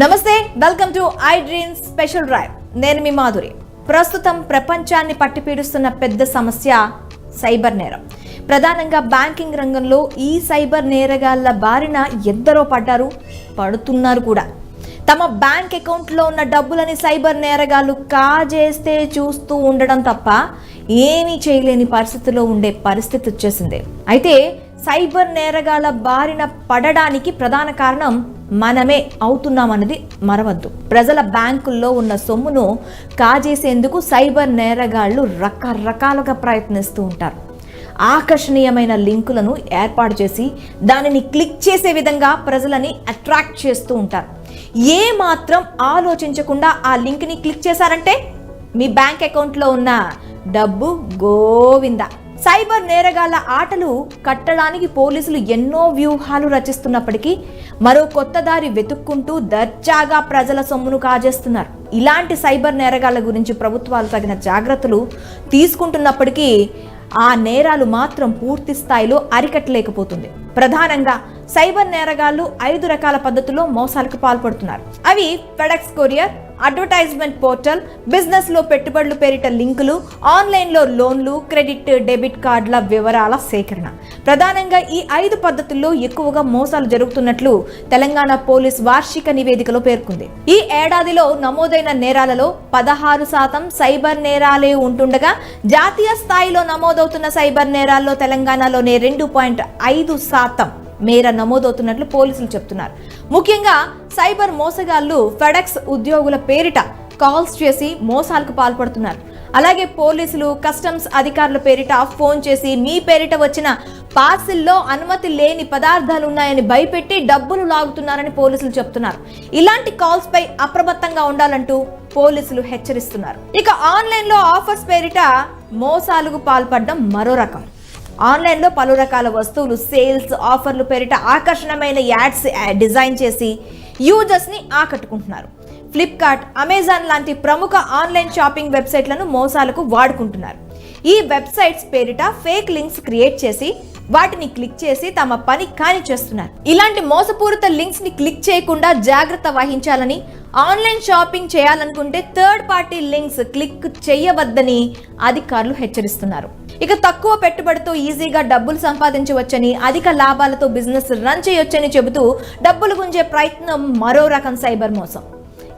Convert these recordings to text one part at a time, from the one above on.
నమస్తే, welcome to I dreams special drive. నేను మీ మాధురి. ప్రస్తుతం ప్రపంచాన్ని పట్టిపీడుస్తున్న పెద్ద సమస్య సైబర్ నేరం. ప్రధానంగా బ్యాంకింగ్ రంగంలో ఈ సైబర్ నేరగాళ్ల బారిన ఎందరో పడుతున్నారు కూడా. తమ బ్యాంక్ అకౌంట్లో ఉన్న డబ్బులని సైబర్ నేరగాళ్లు కాజేస్తే చూస్తూ ఉండడం తప్ప ఏమీ చేయలేని పరిస్థితిలో ఉండే పరిస్థితి వచ్చేసింది. అయితే సైబర్ నేరగాళ్ల బారిన పడడానికి ప్రధాన కారణం మనమే అవుతున్నామన్నది మరవద్దు. ప్రజల బ్యాంకుల్లో ఉన్న సొమ్మును కాజేసేందుకు సైబర్ నేరగాళ్లు రకరకాలుగా ప్రయత్నిస్తూ ఉంటారు. ఆకర్షణీయమైన లింకులను ఏర్పాటు చేసి దానిని క్లిక్ చేసే విధంగా ప్రజలని అట్రాక్ట్ చేస్తూ ఉంటారు. ఏ మాత్రం ఆలోచించకుండా ఆ లింక్ని క్లిక్ చేశారంటే మీ బ్యాంక్ అకౌంట్లో ఉన్న డబ్బు గోవిందా. సైబర్ నేరగాళ్ల ఆటలు కట్టడానికి పోలీసులు ఎన్నో వ్యూహాలు రచిస్తున్నప్పటికీ మరో కొత్త దారి వెతుక్కుంటూ దర్జాగా ప్రజల సొమ్మును కాజేస్తున్నారు. ఇలాంటి సైబర్ నేరగాళ్ల గురించి ప్రభుత్వాలు తగిన జాగ్రత్తలు తీసుకుంటున్నప్పటికీ ఆ నేరాలు మాత్రం పూర్తి స్థాయిలో అరికట్టలేకపోతుంది. ప్రధానంగా సైబర్ నేరగాళ్లు 5 రకాల పద్ధతుల్లో మోసాలకు పాల్పడుతున్నారు. అవి FedEx courier, advertisement portal, business లో పెట్టుబడులు పేరిట లింకులు, ఆన్లైన్ లో లోన్లు, క్రెడిట్ డెబిట్ కార్డుల వివరాల సేకరణ. ప్రధానంగా ఈ 5 పద్ధతుల్లో ఎక్కువగా మోసాలు జరుగుతున్నట్లు తెలంగాణ పోలీస్ వార్షిక నివేదికలో పేర్కొంది. ఈ ఏడాదిలో నమోదైన నేరాలలో 16% సైబర్ నేరాలే ఉంటుండగా జాతీయ స్థాయిలో నమోదవుతున్న సైబర్ నేరాల్లో తెలంగాణలోనే 2.5% మేర నమోదవుతున్నట్లు పోలీసులు చెప్తున్నారు. ముఖ్యంగా సైబర్ మోసగాళ్లు ఫెడెక్స్ ఉద్యోగుల పేరిట కాల్స్ చేసి మోసాలకు పాల్పడుతున్నారు. అలాగే పోలీసులు కస్టమ్స్ అధికారుల పేరిట ఫోన్ చేసి మీ పేరిట వచ్చిన పార్సిల్లో అనుమతి లేని పదార్థాలు ఉన్నాయని భయపెట్టి డబ్బులు లాగుతున్నారని పోలీసులు చెప్తున్నారు. ఇలాంటి కాల్స్ పై అప్రమత్తంగా ఉండాలంటూ పోలీసులు హెచ్చరిస్తున్నారు. ఇక ఆన్లైన్ లో ఆఫర్స్ పేరిట మోసాలకు పాల్పడడం మరో రకం. ఆన్లైన్లో పలు రకాల వస్తువులు, సేల్స్, ఆఫర్లు పేరిట ఆకర్షణమైన యాడ్స్ డిజైన్ చేసి యూజర్స్ని ఆకట్టుకుంటున్నారు. ఫ్లిప్కార్ట్, అమెజాన్ లాంటి ప్రముఖ ఆన్లైన్ షాపింగ్ వెబ్సైట్లను మోసాలకు వాడుకుంటున్నారు. ఈ వెబ్సైట్స్ పేరిట ఫేక్ లింక్స్ క్రియేట్ చేసి వాటిని క్లిక్ చేసి తమ పని కాని చేస్తున్నారు. ఇలాంటి మోసపూరిత లింక్స్ ని క్లిక్ చేయకుండా జాగ్రత్త వహించాలని, ఆన్లైన్ షాపింగ్ చేయాలనుకుంటే థర్డ్ పార్టీ లింక్స్ క్లిక్ చేయవద్దని అధికారులు హెచ్చరిస్తున్నారు. ఇక తక్కువ పెట్టుబడితో ఈజీగా డబ్బులు సంపాదించవచ్చని, అధిక లాభాలతో బిజినెస్ రన్ చేయొచ్చని చెబుతూ డబ్బులు గుంజే ప్రయత్నం మరో రకం సైబర్ మోసం.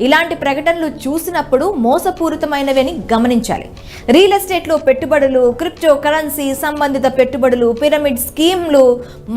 ఇలాంటి ప్రకటనలు చూసినప్పుడు మోసపూరితమైనవని గమనించాలి. రియల్ ఎస్టేట్లో పెట్టుబడులు, క్రిప్టో కరెన్సీ సంబంధిత పెట్టుబడులు, పిరమిడ్ స్కీమ్లు,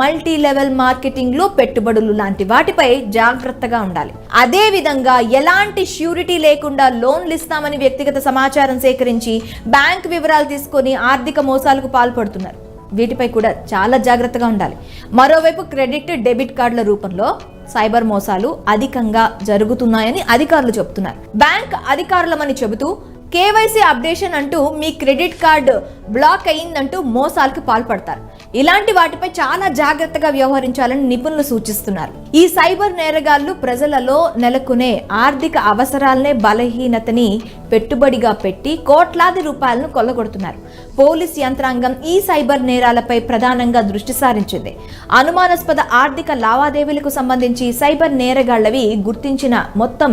మల్టీ లెవెల్ మార్కెటింగ్లో పెట్టుబడులు లాంటి వాటిపై జాగ్రత్తగా ఉండాలి. అదే విధంగా ఎలాంటి ష్యూరిటీ లేకుండా లోన్లు ఇస్తామని వ్యక్తిగత సమాచారం సేకరించి బ్యాంక్ వివరాలు తీసుకొని ఆర్థిక మోసాలకు పాల్పడుతున్నారు. వీటిపై కూడా చాలా జాగ్రత్తగా ఉండాలి. మరోవైపు క్రెడిట్ డెబిట్ కార్డుల రూపంలో సైబర్ మోసాలు అధికంగా జరుగుతున్నాయని అధికారులు చెబుతున్నారు. బ్యాంక్ అధికారులమని చెబుతూ కేవైసీ అప్డేషన్ అంటూ మీ క్రెడిట్ కార్డు బ్లాక్ అయ్యిందంటూ మోసాలకు పాల్పడతారు. ఇలాంటి వాటిపై చాలా జాగ్రత్తగా వ్యవహరించాలని నిపుణులు సూచిస్తున్నారు. ఈ సైబర్ నేరగాళ్లు ప్రజలలో నెలకొనే ఆర్థిక అవసరాలనే బలహీనతని పెట్టుబడిగా పెట్టి కోట్లాది రూపాయలను కొల్లగొడుతున్నారు. పోలీస్ యంత్రాంగం ఈ సైబర్ నేరాలపై ప్రధానంగా దృష్టి సారించింది. అనుమానాస్పద ఆర్థిక లావాదేవీలకు సంబంధించి సైబర్ నేరగాళ్లవి గుర్తించిన మొత్తం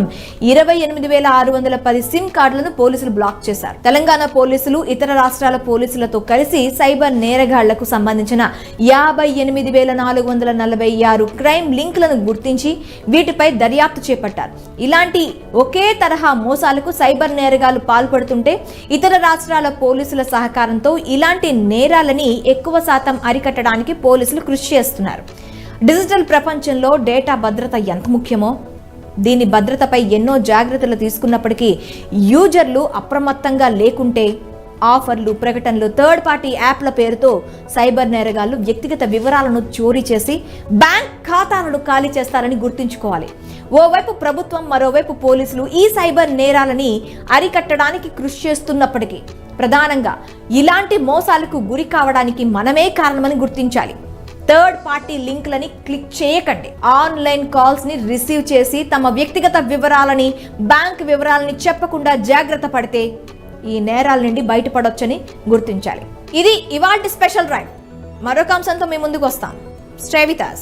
28,610 సిమ్ కార్డులను పోలీసులు బ్లాక్ చేశారు. తెలంగాణ పోలీసులు ఇతర రాష్ట్రాల పోలీసులతో కలిసి సైబర్ నేరగాళ్లకు సంబంధించిన 58,446 క్రైమ్ లింక్లను గుర్తించి వీటిపై దర్యాప్తు చేపట్టారు. ఇలాంటి ఒకే తరహా మోసాలకు సైబర్ నేరగాళ్లు పాల్పడుతుంటే ఇతర రాష్ట్రాల పోలీసుల సహకారంతో ఇలాంటి నేరాలని ఎక్కువ శాతం అరికట్టడానికి పోలీసులు కృషి చేస్తున్నారు. డిజిటల్ ప్రపంచంలో డేటా భద్రత ఎంత ముఖ్యమో, దీని భద్రతపై ఎన్నో జాగ్రత్తలు తీసుకున్నప్పటికీ యూజర్లు అప్రమత్తంగా లేకుంటే ఆఫర్లు, ప్రకటనలు, థర్డ్ పార్టీ యాప్ల పేరుతో సైబర్ నేరగాళ్లు వ్యక్తిగత వివరాలను చోరీ చేసి బ్యాంక్ ఖాతాలను ఖాళీ చేస్తారని గుర్తుంచుకోవాలి. ఓవైపు ప్రభుత్వం, మరోవైపు పోలీసులు ఈ సైబర్ నేరాలని అరికట్టడానికి కృషి చేస్తున్నప్పటికీ ప్రధానంగా ఇలాంటి మోసాలకు గురి కావడానికి మనమే కారణమని గుర్తించాలి. థర్డ్ పార్టీ లింక్లని క్లిక్ చేయకండి. ఆన్లైన్ కాల్స్ ని రిసీవ్ చేసి తమ వ్యక్తిగత వివరాలని, బ్యాంక్ వివరాలని చెప్పకుండా జాగ్రత్త పడితే ఈ నేరాల నుండి బయటపడొచ్చని గుర్తించాలి. ఇది ఇవాల్టి స్పెషల్ డ్రైవ్. మరొక అంశంతో మీ ముందుకు వస్తాం. Stay with us.